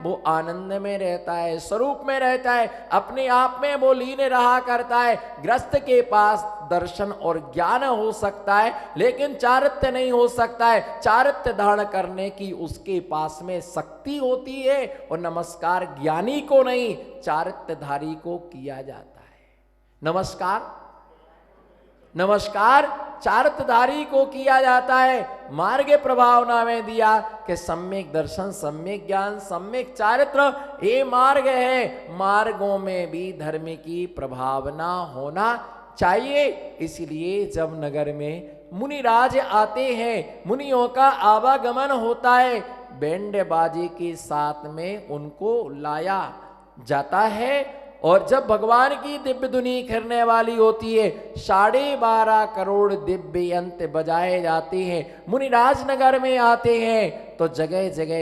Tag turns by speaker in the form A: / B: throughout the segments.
A: वो आनंद में रहता है, स्वरूप में रहता है, अपने आप में वो लीन रहा करता है। ग्रस्त के पास दर्शन और ज्ञान हो सकता है, लेकिन चारित्र्य नहीं हो सकता है। चारित्र्य धारण करने की उसके पास में शक्ति होती है, और नमस्कार ज्ञानी को नहीं, चारित्र्यधारी को किया जाता है। नमस्कार नमस्कार चारित्रधारी को किया जाता है। मार्ग प्रभावना में दिया कि सम्यक दर्शन, सम्यक ज्ञान, सम्यक चारित्र, ये मार्ग है। मार्गों में भी धर्म की प्रभावना होना चाहिए। इसलिए जब नगर में मुनिराज आते हैं, मुनियों का आवागमन होता है, बैंड बाजे के साथ में उनको लाया जाता है। और जब भगवान की दिव्य धुनी करने वाली होती है, 12.5 करोड़ दिव्य यंत्र बजाए जाते हैं। मुनिराज नगर में आते हैं तो जगह जगह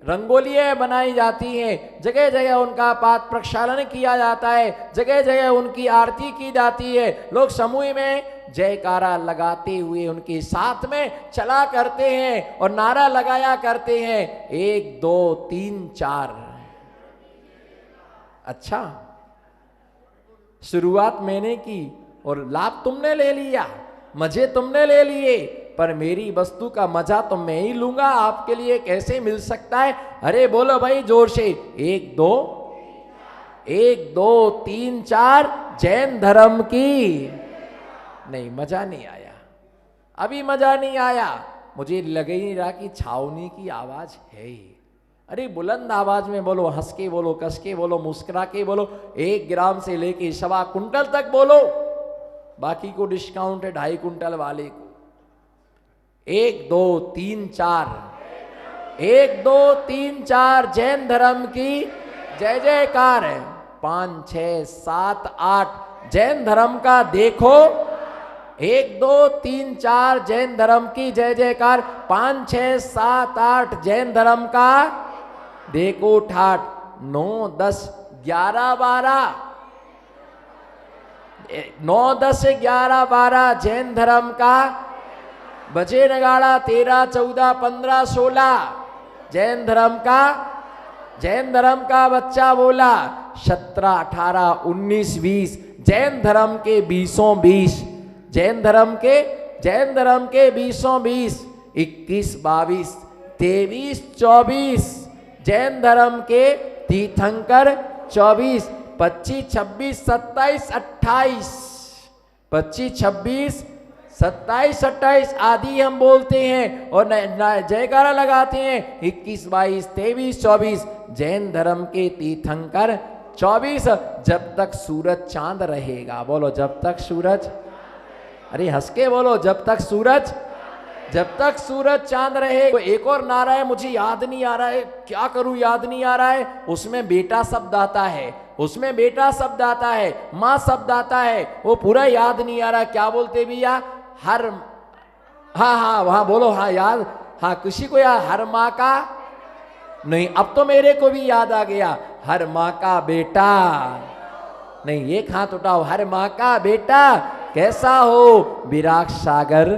A: रंगोलियां बनाई जाती हैं, जगह जगह उनका पाद प्रक्षालन किया जाता है, जगह जगह उनकी आरती की जाती है। लोग समूह में जयकारा लगाते हुए उनके साथ में चला करते हैं और नारा लगाया करते हैं, 1 2 3 4। अच्छा, शुरुआत मैंने की और लाभ तुमने ले लिया, मजे तुमने ले लिए, पर मेरी वस्तु का मजा तो मैं ही लूंगा, आपके लिए कैसे मिल सकता है? अरे बोलो भाई जोर से, 1 2 1 2 3 4। जैन धर्म की नहीं, मजा नहीं आया, अभी मजा नहीं आया। मुझे लग ही नहीं रहा कि छावनी की आवाज है। अरे बुलंद आवाज में बोलो, हंस के बोलो, कस के बोलो, मुस्कुरा के बोलो, 1 ग्राम से लेके 1.25 कुंटल तक बोलो, बाकी को डिस्काउंट है 2.5 कुंटल वाले को। 1 2 3 4, 1 2 3 4। जैन धर्म की जय जयकार है। 5 6 7 8 जैन धर्म का देखो, 1 2 3 4 जैन धर्म की जय जयकार। 5 6 7 8 जैन धर्म का देखो ठाठ। 9 10 11 12, 9 10 11 12 जैन धर्म का बजे नगाड़ा। 13 14 15 16 जैन धर्म का, जैन धर्म का बच्चा बोला। 17 18 19 20 जैन धर्म के 20 20, जैन धर्म के, जैन धर्म के 20 20। 21 22 23 24 जैन धर्म के तीर्थंकर 24। 25 26 27 28, 25 26 27 28 आदि हम बोलते हैं और जयकारा लगाते हैं। 21 22 23 24 जैन धर्म के तीर्थंकर 24। जब तक सूरज चांद रहेगा, बोलो जब तक सूरज, अरे हंस के बोलो, जब तक सूरज, जब तक सूरज चांद रहे। एक और नारा है, मुझे याद नहीं आ रहा है, क्या करूं, याद नहीं आ रहा है। उसमें बेटा शब्द आता है, उसमें बेटा शब्द आता है, माँ शब्द आता है, वो पूरा याद नहीं आ रहा। क्या बोलते भैया? हर, हाँ हाँ वहां बोलो, हाँ याद, हाँ किसी को याद? हर माँ का नहीं, अब तो मेरे को भी याद आ गया। हर माँ का बेटा नहीं, एक हाथ उठाओ। हर माँ का बेटा कैसा हो, विराग सागर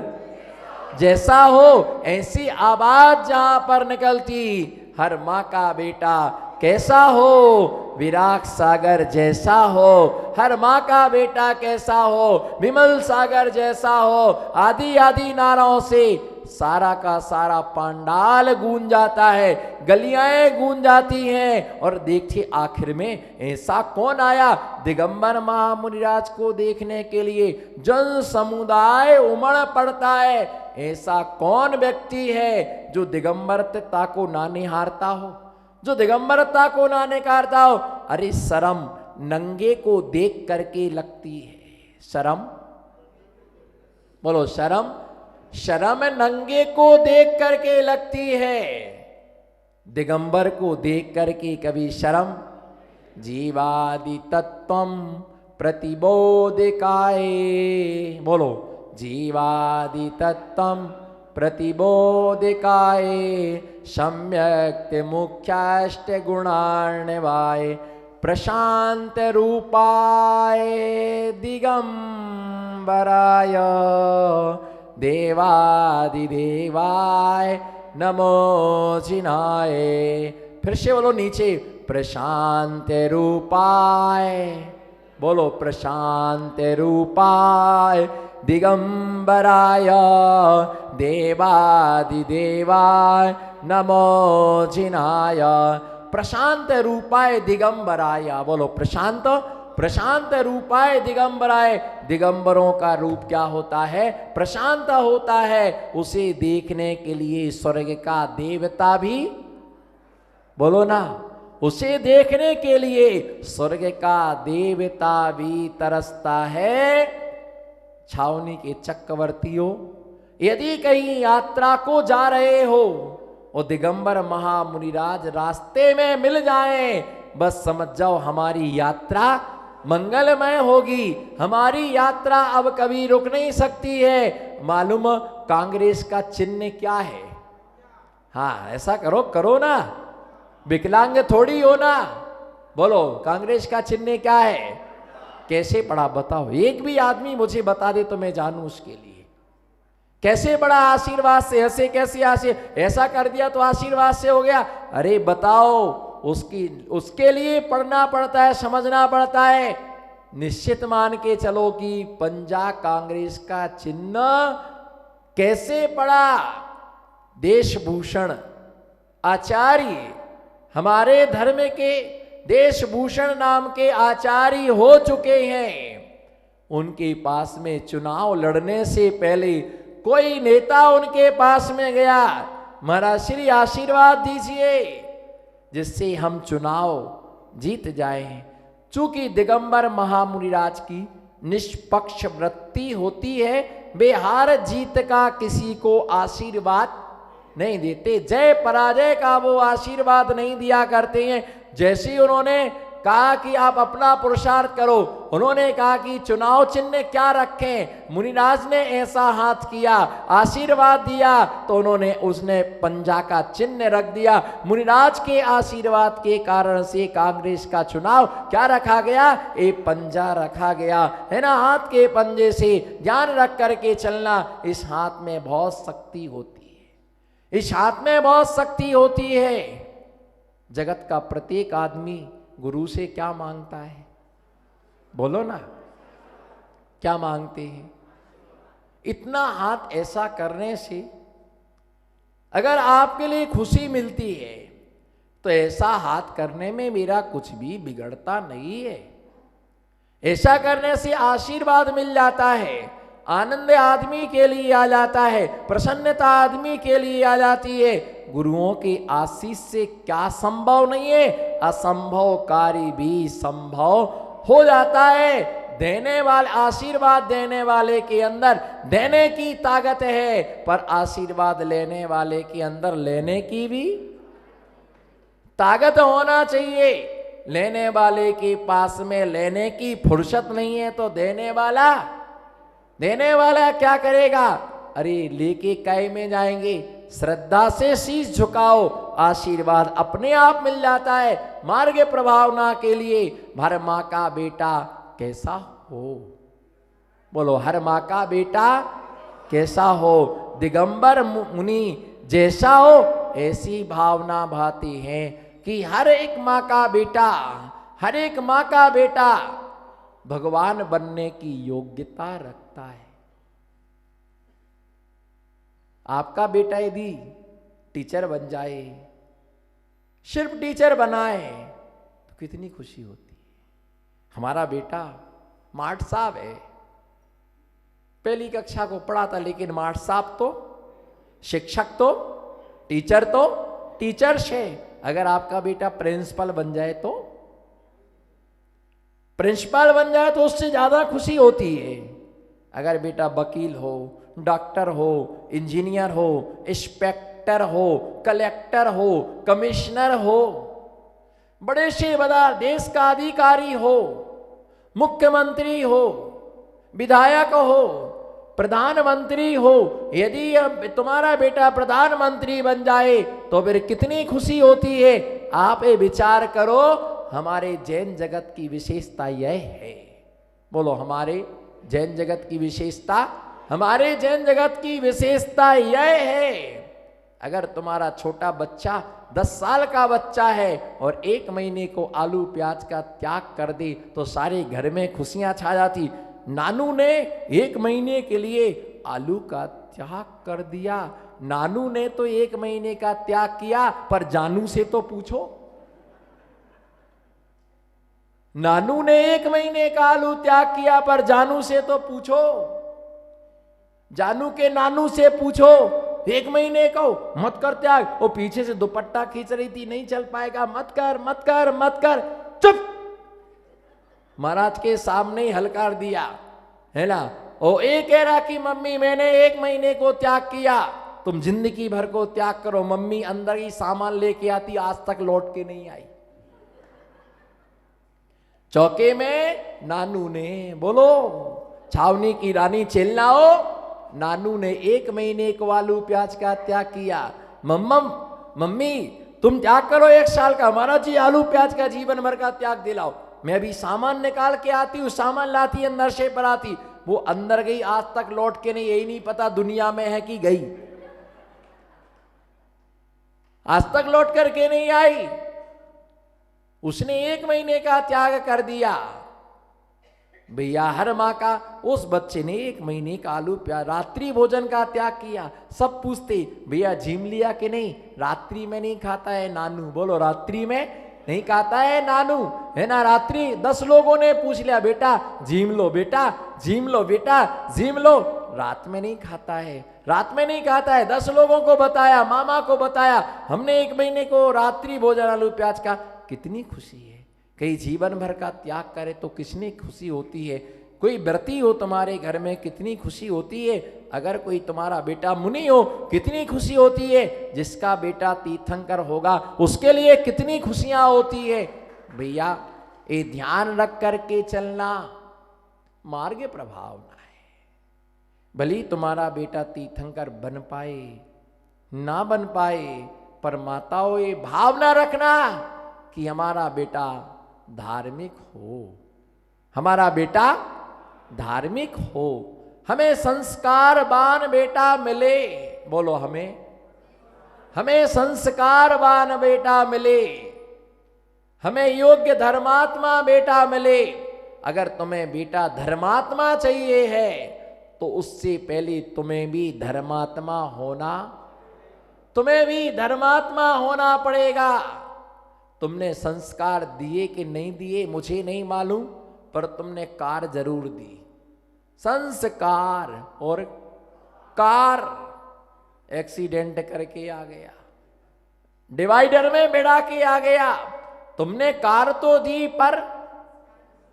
A: जैसा हो। ऐसी आवाज जहां पर निकलती, हर माँ का बेटा कैसा हो, विराग सागर जैसा हो। हर माँ का बेटा कैसा हो, विमल सागर जैसा हो। आदि आदि नाराओं से सारा का सारा पंडाल गूंज जाता है, गलियां गूंज जाती हैं। और देखिए आखिर में ऐसा कौन आया? दिगंबर महामुनिराज को देखने के लिए जन समुदाय उमड़ पड़ता है। ऐसा कौन व्यक्ति है जो दिगंबरता को ना निहारता हो, जो दिगंबरता को ना निकारता हो? अरे शर्म नंगे को देख करके लगती है, शर्म बोलो, शर्म, शर्म नंगे को देख करके लगती है, दिगंबर को देख करके कभी शर्म। जीवादि तत्वम प्रतिबोधिकाय, बोलो जीवादि तत्वम प्रतिबोधिकाय सम्यक्त मुख्याष्ट गुणान्विताय प्रशांत रूपाय दिगंबराय देवादिदेवाय नमो जिनाय फिर से बोलो नीचे, प्रशांत रूपाय, बोलो प्रशांत रूपाय दिगंबराय देवादिदेवाय नमो जिनाय। प्रशांत रूपाय दिगंबराय, बोलो प्रशांत, प्रशांत रूपाय दिगंबराय। दिगंबरों का रूप क्या होता है? प्रशांत होता है। उसे देखने के लिए स्वर्ग का देवता भी, बोलो ना, उसे देखने के लिए स्वर्ग का देवता भी तरसता है। छावनी के चक्रवर्तियों, यदि कहीं यात्रा को जा रहे हो और दिगंबर महामुनिराज रास्ते में मिल जाएं, बस समझ जाओ हमारी यात्रा मंगलमय होगी। हमारी यात्रा अब कभी रुक नहीं सकती है। मालूम कांग्रेस का चिन्ह क्या है? हाँ ऐसा करो, करो ना, विकलांग थोड़ी हो ना। बोलो कांग्रेस का चिन्ह क्या है? कैसे पढ़ा बताओ, एक भी आदमी मुझे बता दे तो मैं जानूं उसके लिए। कैसे बड़ा आशीर्वाद से, ऐसे कैसे आशीर्वाद, ऐसा कर दिया तो आशीर्वाद से हो गया? अरे बताओ, उसके लिए पढ़ना पड़ता है, समझना पड़ता है। निश्चित मान के चलो कि पंजाब कांग्रेस का चिन्ह कैसे पड़ा? देशभूषण आचार्य, हमारे धर्म के देशभूषण नाम के आचार्य हो चुके हैं। उनके पास में चुनाव लड़ने से पहले कोई नेता उनके पास में गया, महाराज श्री आशीर्वाद दीजिए जिससे हम चुनाव जीत जाएं। चूंकि दिगंबर महामुनिराज की निष्पक्ष वृत्ति होती है, वे हार जीत का किसी को आशीर्वाद नहीं देते, जय पराजय का वो आशीर्वाद नहीं दिया करते हैं। जैसे ही उन्होंने कहा कि आप अपना पुरुषार्थ करो, उन्होंने कहा कि चुनाव चिन्ह क्या रखें, मुनिराज ने ऐसा हाथ किया, आशीर्वाद दिया, तो उन्होंने उसने पंजा का चिन्ह रख दिया। मुनिराज के आशीर्वाद के कारण से कांग्रेस का चुनाव क्या रखा गया? एक पंजा रखा गया है ना। हाथ के पंजे से ज्ञान रख करके चलना, इस हाथ में बहुत शक्ति होती है, इस हाथ में बहुत शक्ति होती है। जगत का प्रत्येक आदमी गुरु से क्या मांगता है? बोलो ना, क्या मांगते हैं? इतना हाथ ऐसा करने से अगर आपके लिए खुशी मिलती है तो ऐसा हाथ करने में मेरा कुछ भी बिगड़ता नहीं है। ऐसा करने से आशीर्वाद मिल जाता है, आनंद आदमी के लिए आ जाता है, प्रसन्नता आदमी के लिए आ जाती है। गुरुओं की आशीष से क्या संभव नहीं है? असंभव कार्य भी संभव हो जाता है। देने वाले, आशीर्वाद देने वाले के अंदर देने की ताकत है, पर आशीर्वाद लेने वाले के अंदर लेने की भी ताकत होना चाहिए। लेने वाले के पास में लेने की फुर्सत नहीं है तो देने वाला क्या करेगा? अरे लेके कै में जाएंगे? श्रद्धा से शीश झुकाओ, आशीर्वाद अपने आप मिल जाता है। मार्ग प्रभावना के लिए हर माँ का बेटा कैसा हो? बोलो हर माँ का बेटा कैसा हो? दिगंबर मुनि जैसा हो, ऐसी भावना भाती है कि हर एक माँ का बेटा, हर एक माँ का बेटा भगवान बनने की योग्यता रखता है। आपका बेटा यदि टीचर बन जाए, सिर्फ टीचर बनाए, तो कितनी खुशी होती है। हमारा बेटा मार्ट साहब है, पहली कक्षा को पढ़ाता, लेकिन मार्ट साहब तो शिक्षक तो टीचर तो टीचर्स है। अगर आपका बेटा प्रिंसिपल बन जाए तो उससे ज्यादा खुशी होती है। अगर बेटा वकील हो, डॉक्टर हो, इंजीनियर हो, इंस्पेक्टर हो, कलेक्टर हो, कमिश्नर हो, बड़े से बड़ा देश का अधिकारी हो, मुख्यमंत्री हो, विधायक हो, प्रधानमंत्री हो, यदि तुम्हारा बेटा प्रधानमंत्री बन जाए तो फिर कितनी खुशी होती है। आप ये विचार करो, हमारे जैन जगत की विशेषता यह है। बोलो हमारे जैन जगत की विशेषता, हमारे जैन जगत की विशेषता यह है, अगर तुम्हारा छोटा बच्चा 10 साल का बच्चा है और 1 महीने को आलू प्याज का त्याग कर दे तो सारे घर में खुशियां छा जाती। नानू ने 1 महीने के लिए आलू का त्याग कर दिया। नानू ने तो 1 महीने का त्याग किया, पर जानू से तो पूछो। नानू ने 1 महीने का आलू त्याग किया, पर जानू से तो पूछो। जानू के नानू से पूछो, 1 महीने को मत कर त्याग। वो पीछे से दुपट्टा खींच रही थी, नहीं चल पाएगा, मत कर मत कर मत कर, चुप। महाराज के सामने ही हलकार दिया, है ना। ओ एक कह रहा कि मम्मी मैंने 1 महीने को त्याग किया, तुम जिंदगी भर को त्याग करो। मम्मी अंदर ही सामान लेके आती, आज तक लौट के नहीं आई। चौके में नानू ने, बोलो, छावनी की रानी चेलनाओ, नानू ने 1 महीने को आलू प्याज का त्याग किया। मम्मी तुम त्याग करो 1 साल का। महाराज जी आलू प्याज का जीवन भर का त्याग दिलाओ। मैं अभी सामान निकाल के आती हूँ। सामान लाती अंदर से पर आती, वो अंदर गई, आज तक लौट के नहीं, यही नहीं पता दुनिया में है कि गई, आज तक लौट करके नहीं आई। उसने 1 महीने का त्याग कर दिया। भैया हर माँ का, उस बच्चे ने 1 महीने का आलू प्याज रात्रि भोजन का त्याग किया। सब पूछते भैया झीम लिया कि नहीं, रात्रि में नहीं खाता है नानू। बोलो रात्रि में नहीं खाता है नानू, है ना। रात्रि 10 लोगों ने पूछ लिया, बेटा झीम लो, बेटा झीम लो, बेटा झीम लो। रात में नहीं खाता है, रात में नहीं खाता है। 10 लोगों को बताया, मामा को बताया, हमने 1 महीने को रात्रि भोजन आलू प्याज का। कितनी खुशी है। कई जीवन भर का त्याग करे तो कितनी खुशी होती है। कोई व्रती हो तुम्हारे घर में, कितनी खुशी होती है। अगर कोई तुम्हारा बेटा मुनि हो, कितनी खुशी होती है। जिसका बेटा तीर्थंकर होगा उसके लिए कितनी खुशियां होती है। भैया ये ध्यान रख करके चलना, मार्ग प्रभाव ना है। भली तुम्हारा बेटा तीर्थंकर बन पाए ना बन पाए, पर माताओं ये भावना रखना कि हमारा बेटा धार्मिक हो, हमारा बेटा धार्मिक हो, हमें संस्कारवान बेटा मिले। बोलो हमें संस्कारवान बेटा मिले, हमें योग्य धर्मात्मा बेटा मिले। अगर तुम्हें बेटा धर्मात्मा चाहिए है तो उससे पहले तुम्हें भी धर्मात्मा होना पड़ेगा। तुमने संस्कार दिए कि नहीं दिए मुझे नहीं मालूम, पर तुमने कार जरूर दी। संस्कार और कार एक्सीडेंट करके आ गया, डिवाइडर में बिड़ा के आ गया। तुमने कार तो दी पर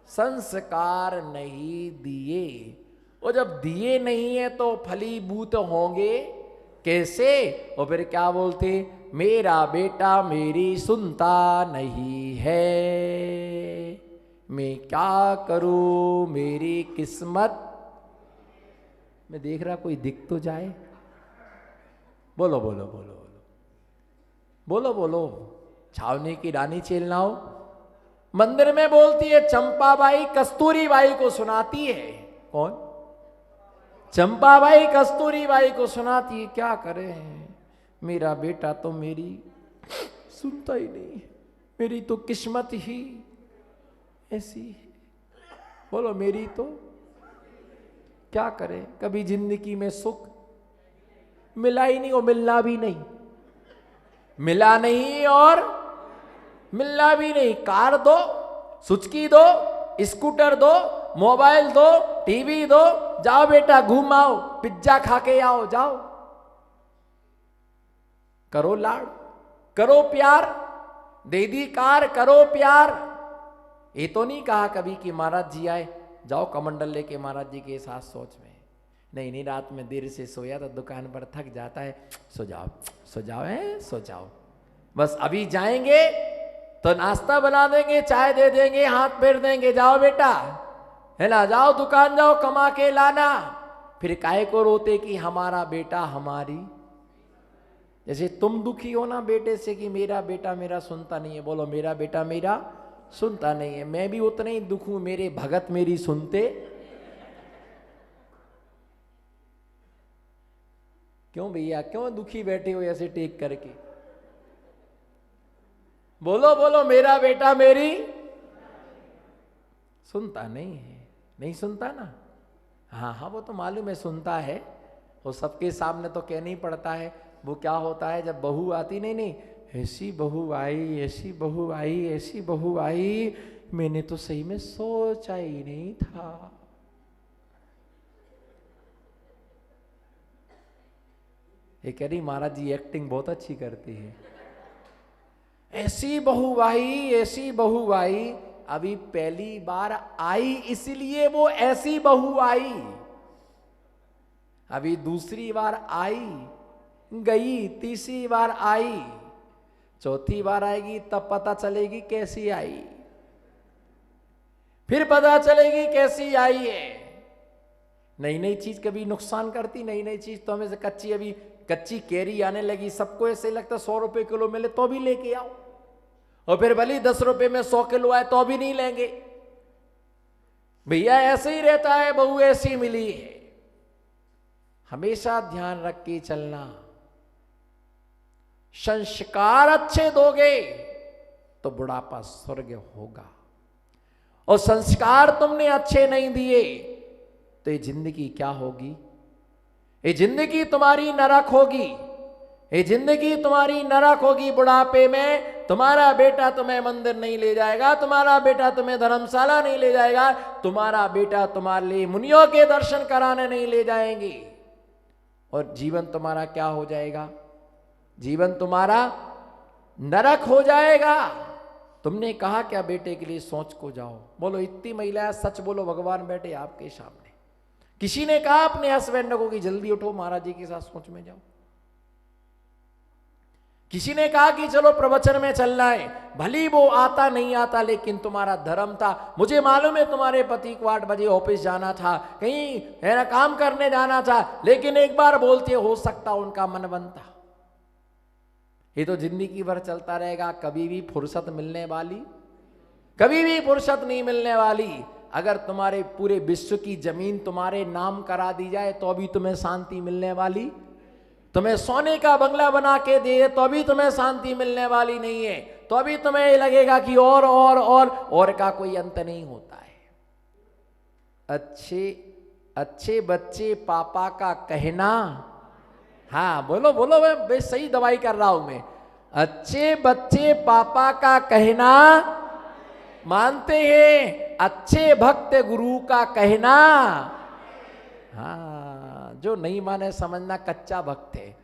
A: संस्कार नहीं दिए। और जब दिए नहीं है तो फलीभूत होंगे कैसे। और फिर क्या बोलते, मेरा बेटा मेरी सुनता नहीं है, मैं क्या करूं, मेरी किस्मत। मैं देख रहा कोई दिख तो जाए। बोलो बोलो बोलो बोलो बोलो बोलो। छावनी की रानी चेलनाओ मंदिर में बोलती है, चंपाबाई कस्तूरीबाई को सुनाती है। कौन? चंपाबाई कस्तूरीबाई को सुनाती है, क्या करें मेरा बेटा तो मेरी सुनता ही नहीं, मेरी तो किस्मत ही ऐसी है। बोलो मेरी तो क्या करें, कभी जिंदगी में सुख मिला ही नहीं और मिलना भी नहीं, मिला नहीं और मिलना भी नहीं। कार दो, सुचकी दो, स्कूटर दो, मोबाइल दो, टीवी दो, जाओ बेटा घूम आओ, पिज्जा खा के आओ, जाओ, करो लाड़, करो प्यार, दे दी कार, करो प्यार। ये तो नहीं कहा कभी कि महाराज जी आए, जाओ कमंडल लेके महाराज जी के साथ सोच में। नहीं नहीं, रात में देर से सोया तो दुकान पर थक जाता है, सो जाओ सो जाओ, है सो जाओ। बस अभी जाएंगे तो नाश्ता बना देंगे, चाय दे देंगे, हाथ फेर देंगे, जाओ बेटा, है ना, जाओ दुकान जाओ, कमा के लाना। फिर काहे को रोते कि हमारा बेटा हमारी। जैसे तुम दुखी हो ना बेटे से कि मेरा बेटा मेरा सुनता नहीं है। बोलो मेरा बेटा मेरा सुनता नहीं है। मैं भी उतना ही दुख हूं, मेरे भगत मेरी सुनते। क्यों भैया, क्यों दुखी बैठे हो ऐसे टेक करके? बोलो बोलो मेरा बेटा मेरी, सुनता नहीं है, नहीं सुनता ना। हाँ हाँ वो तो मालूम है सुनता है, वो सबके सामने तो कहना ही पड़ता है। वो क्या होता है जब बहू आती, नहीं नहीं ऐसी बहू आई, ऐसी बहू आई, ऐसी बहू आई, मैंने तो सही में सोचा ही नहीं था। ये कह रही महाराज जी एक्टिंग बहुत अच्छी करती है। ऐसी बहू आई, ऐसी बहू आई, अभी पहली बार आई इसलिए वो ऐसी बहू आई, अभी दूसरी बार आई गई, तीसरी बार आई, चौथी बार आएगी तब पता चलेगी कैसी आई, फिर पता चलेगी कैसी आई है। नई नई चीज कभी नुकसान करती, नई नई चीज तो हमें से कच्ची, अभी कच्ची कैरी आने लगी, सबको ऐसे लगता 100 रुपए किलो मिले तो भी लेके आओ, और फिर भले 10 रुपए में 100 किलो आए तो भी नहीं लेंगे। भैया ऐसे ही रहता है, बहू ऐसी मिली है। हमेशा ध्यान रख के चलना, संस्कार अच्छे दोगे तो बुढ़ापा स्वर्ग होगा, और संस्कार तुमने अच्छे नहीं दिए तो ये जिंदगी क्या होगी? ये जिंदगी तुम्हारी नरक होगी, ये जिंदगी तुम्हारी नरक होगी। बुढ़ापे में तुम्हारा बेटा तुम्हें मंदिर नहीं ले जाएगा, तुम्हारा बेटा तुम्हें धर्मशाला नहीं ले जाएगा, तुम्हारा बेटा तुम्हारे लिए मुनियों के दर्शन कराने नहीं ले जाएंगे, और जीवन तुम्हारा क्या हो जाएगा? जीवन तुम्हारा नरक हो जाएगा। तुमने कहा क्या बेटे के लिए सोच को जाओ, बोलो इतनी महिलाएं सच बोलो, भगवान बैठे आपके सामने। किसी ने कहा अपने हस्बैंड को कि जल्दी उठो महाराज जी के साथ सोच में जाओ? किसी ने कहा कि चलो प्रवचन में चलना है, भली वो आता नहीं आता लेकिन तुम्हारा धर्म था। मुझे मालूम है तुम्हारे पति को 8 बजे ऑफिस जाना था, कहीं है ना काम करने जाना था, लेकिन एक बार बोलते हो सकता उनका मन बनता। ये तो जिंदगी भर चलता रहेगा, कभी भी फुर्सत मिलने वाली, कभी भी फुर्सत नहीं मिलने वाली। अगर तुम्हारे पूरे विश्व की जमीन तुम्हारे नाम करा दी जाए तो भी तुम्हें शांति मिलने वाली, तुम्हें सोने का बंगला बना के दे तो भी तुम्हें शांति मिलने वाली नहीं है, तो अभी तुम्हें लगेगा कि और का कोई अंत नहीं होता है। अच्छे बच्चे पापा का कहना, हाँ बोलो बोलो, मैं सही दवाई कर रहा हूं मैं। अच्छे बच्चे पापा का कहना मानते हैं, अच्छे भक्त गुरु का कहना, हाँ जो नहीं माने समझना कच्चा भक्त है।